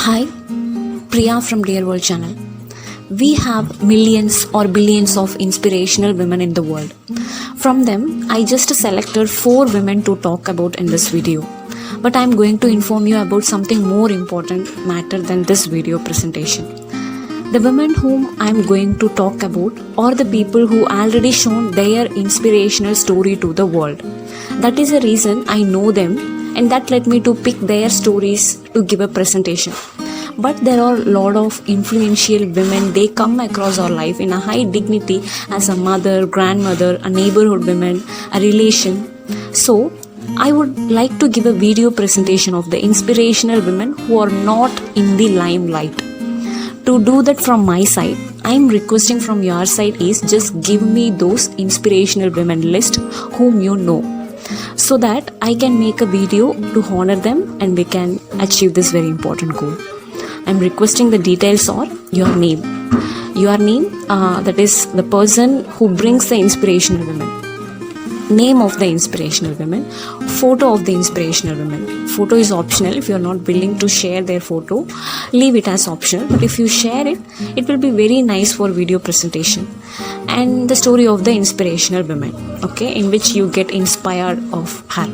Hi, Priya from Dear World channel. We have millions or billions of inspirational women in the world. From them, I just selected 4 women to talk about in this video. But I am going to inform you about something more important matter than this video presentation. The women whom I am going to talk about are the people who already shown their inspirational story to the world. That is the reason I know them, and that led me to pick their stories to give a presentation. But there are a lot of influential women. They come across our life in a high dignity as a mother, grandmother, a neighborhood woman, a relation. So I would like to give a video presentation of the inspirational women who are not in the limelight. To do that from my side, I am requesting from your side is just give me those inspirational women list whom you know, so that I can make a video to honor them and we can achieve this very important goal. I am requesting the details or your name. Your name, that is the person who brings the inspirational women. Name of the inspirational women. Photo of the inspirational women. Photo is optional. If you are not willing to share their photo, leave it as optional. But if you share it, it will be very nice for video presentation. And the story of the inspirational women, okay, in which you get inspired of her.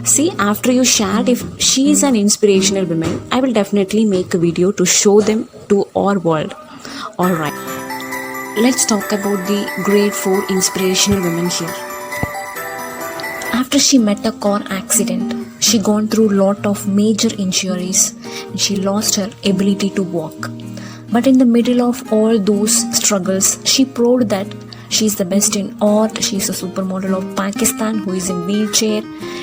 See, after you shared, if she is an inspirational woman, I will definitely make a video to show them to our world. Alright, let's talk about the grade 4 inspirational women here. After she met a car accident, she gone through lot of major injuries and she lost her ability to walk. But in the middle of all those struggles, she proved that she is the best in art. She is a supermodel of Pakistan who is in wheelchair.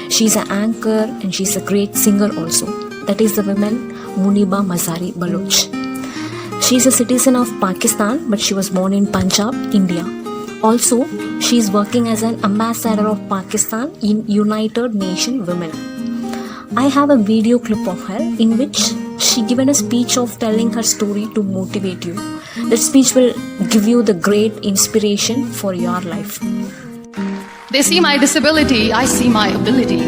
She is an anchor and she is a great singer also. That is the woman Muniba Mazari Baloch. She is a citizen of Pakistan, but she was born in Punjab, India. Also, she is working as an ambassador of Pakistan in United Nations Women. I have a video clip of her in which she given a speech of telling her story to motivate you. That speech will give you the great inspiration for your life. They see my disability, I see my ability.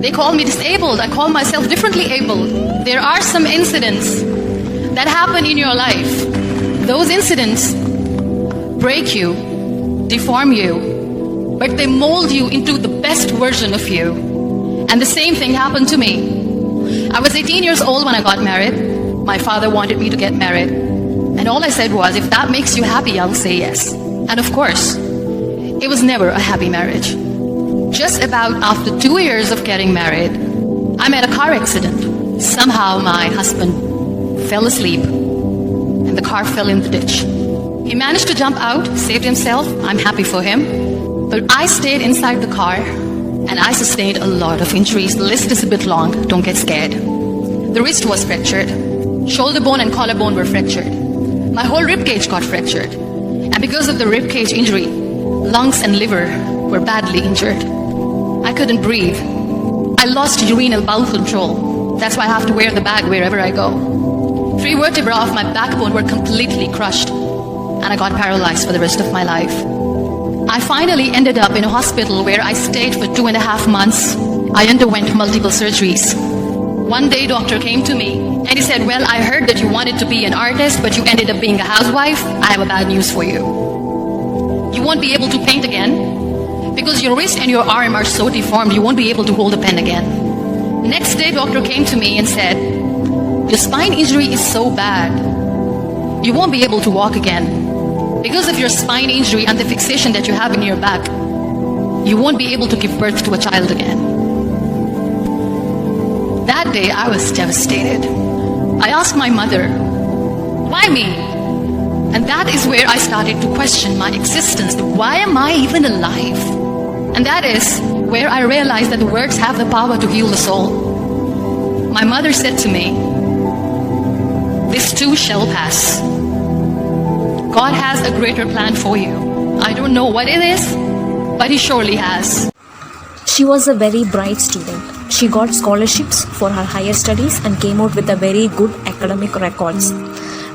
They call me disabled, I call myself differently abled. There are some incidents that happen in your life. Those incidents break you, deform you, but they mold you into the best version of you. And the same thing happened to me. I was 18 years old when I got married. My father wanted me to get married. And all I said was, if that makes you happy, I'll say yes. And of course, it was never a happy marriage. Just about after 2 years of getting married, I met a car accident. Somehow my husband fell asleep and the car fell in the ditch. He managed to jump out, saved himself. I'm happy for him. But I stayed inside the car and I sustained a lot of injuries. The list is a bit long, don't get scared. The wrist was fractured. Shoulder bone and collarbone were fractured. My whole rib cage got fractured. And because of the rib cage injury, lungs and liver were badly injured. I couldn't breathe. I lost urinary bowel control. That's why I have to wear the bag wherever I go. 3 vertebrae of my backbone were completely crushed. And I got paralyzed for the rest of my life. I finally ended up in a hospital where I stayed for 2.5 months. I underwent multiple surgeries. One day doctor came to me and he said, well, I heard that you wanted to be an artist, but you ended up being a housewife. I have a bad news for you. You won't be able to paint again because your wrist and your arm are so deformed, you won't be able to hold a pen again. Next day doctor came to me and said, your spine injury is so bad, you won't be able to walk again. Because of your spine injury and the fixation that you have in your back, you won't be able to give birth to a child again. That day I was devastated. I asked my mother, why me? And that is where I started to question my existence. Why am I even alive? And that is where I realized that the words have the power to heal the soul. My mother said to me, this too shall pass. God has a greater plan for you. I don't know what it is, but He surely has. She was a very bright student. She got scholarships for her higher studies and came out with a very good academic records.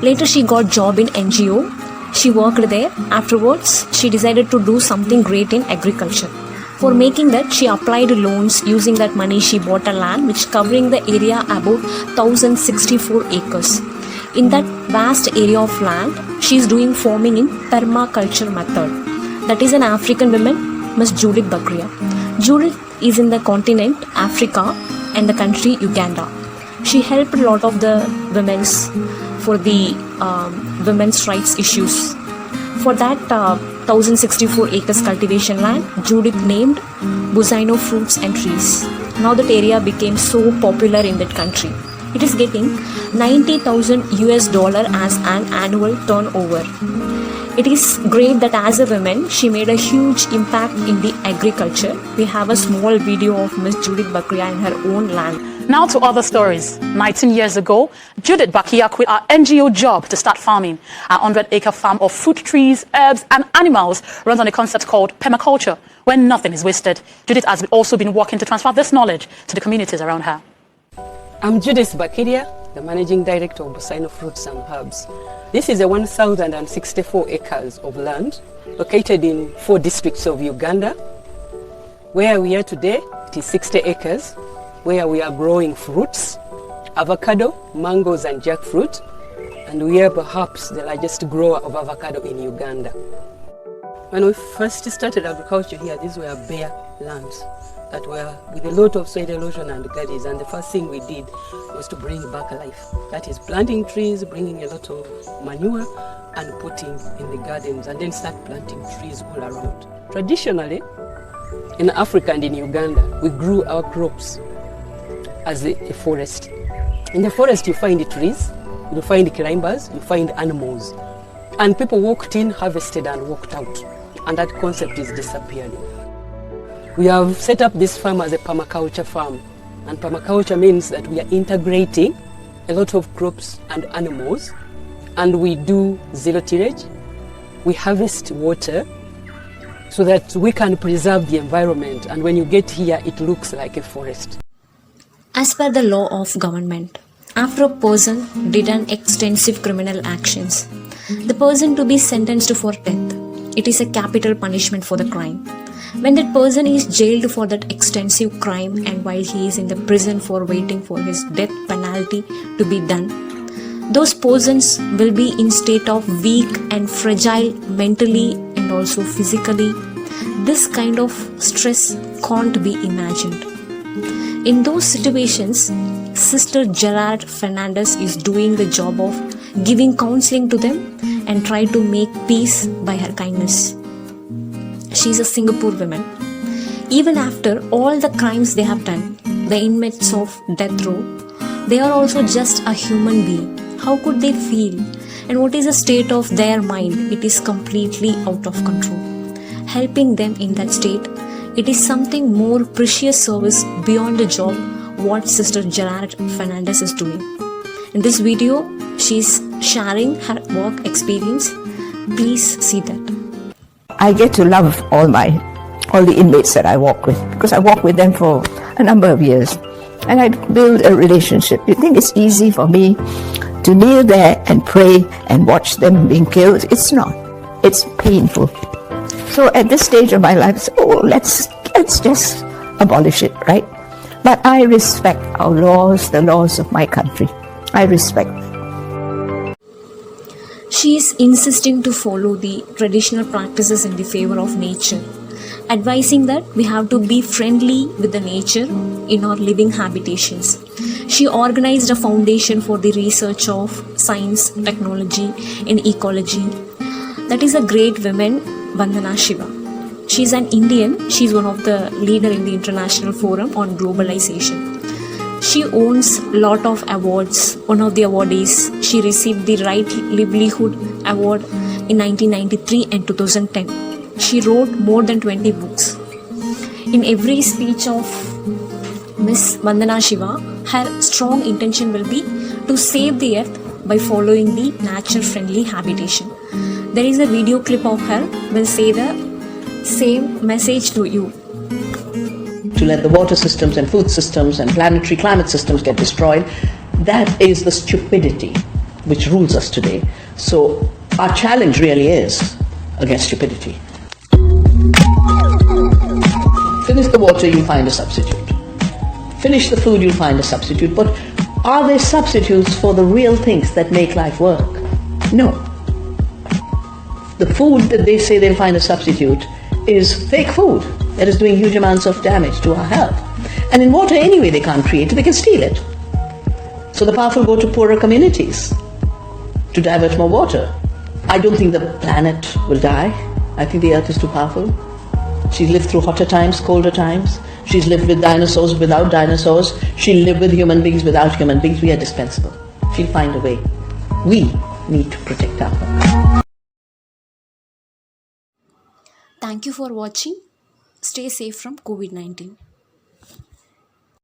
Later she got job in NGO. She worked there. Afterwards, she decided to do something great in agriculture. For making that, she applied loans. Using that money, she bought a land which covering the area above 1064 acres. In that vast area of land, she is doing farming in permaculture method. That is an African woman, Miss Judith bakriya. Judith is in the continent Africa and the country Uganda. She helped a lot of the women's for the women's rights issues. For that 1064 acres cultivation land, Judith named Buzino fruits and trees. Now that area became so popular in that country. It is getting $90,000 as an annual turnover. It is great that as a woman, she made a huge impact in the agriculture. We have a small video of Miss Judith bakriya in her own land. Now to other stories. 19 years ago, Judith bakriya quit our NGO job to start farming. Our 100-acre farm of fruit trees, herbs and animals runs on a concept called Permaculture, where nothing is wasted. Judith has also been working to transfer this knowledge to the communities around her. I'm Judith bakriya, the Managing Director of Buzino Fruits and Herbs. This is a 1,064 acres of land located in 4 districts of Uganda. Where we are today, it is 60 acres, where we are growing fruits, avocado, mangoes and jackfruit, and we are perhaps the largest grower of avocado in Uganda. When we first started agriculture here, these were bare lands that were with a lot of soil erosion and gullies, and the first thing we did was to bring back life. That is planting trees, bringing a lot of manure and putting in the gardens, and then start planting trees all around. Traditionally, in Africa and in Uganda, we grew our crops as a forest. In the forest you find trees, you find climbers, you find animals. And people walked in, harvested and walked out. And that concept is disappearing. We have set up this farm as a permaculture farm. And permaculture means that we are integrating a lot of crops and animals. And we do zero tillage. We harvest water so that we can preserve the environment. And when you get here, it looks like a forest. As per the law of government, after a person did an extensive criminal actions, the person to be sentenced for death, it is a capital punishment for the crime. When that person is jailed for that extensive crime and while he is in the prison for waiting for his death penalty to be done, those persons will be in state of weak and fragile mentally and also physically. This kind of stress can't be imagined. In those situations, Sister Gerard Fernandez is doing the job of giving counseling to them and try to make peace by her kindness. She is a Singapore woman. Even after all the crimes they have done, the inmates of death row, they are also just a human being. How could they feel? And what is the state of their mind? It is completely out of control. Helping them in that state, it is something more precious service beyond the job what Sister Gerard Fernandez is doing. In this video, she is sharing her work experience. Please see that. I get to love all the inmates that I walk with, because I walk with them for a number of years, and I build a relationship. You think it's easy for me to kneel there and pray and watch them being killed? It's not. It's painful. So at this stage of my life, let's just abolish it, right? But I respect our laws, the laws of my country. I respect them. She is insisting to follow the traditional practices in the favor of nature, advising that we have to be friendly with the nature in our living habitations. She organized a foundation for the research of science, technology, and ecology. That is a great woman, Vandhana Shiva. She is an Indian. She is one of the leader in the International Forum on Globalization. She owns lot of awards. One of the awardees, she received the Right Livelihood Award in 1993 and 2010. She wrote more than 20 books. In every speech of Miss Vandhana Shiva, her strong intention will be to save the earth by following the nature-friendly habitation. There is a video clip of her. Will say the same message to you. To let the water systems and food systems and planetary climate systems get destroyed, that is the stupidity which rules us today. So our challenge really is against stupidity. Finish the water, you'll find a substitute. Finish the food, you'll find a substitute. But are there substitutes for the real things that make life work? No. The food that they say they'll find a substitute is fake food that is doing huge amounts of damage to our health. And in water anyway they can't create it, they can steal it. So the powerful go to poorer communities to divert more water. I don't think the planet will die. I think the earth is too powerful. She's lived through hotter times, colder times. She's lived with dinosaurs, without dinosaurs. She'll live with human beings, without human beings. We are dispensable. She'll find a way. We need to protect our earth. Thank you for watching. Stay safe from COVID-19.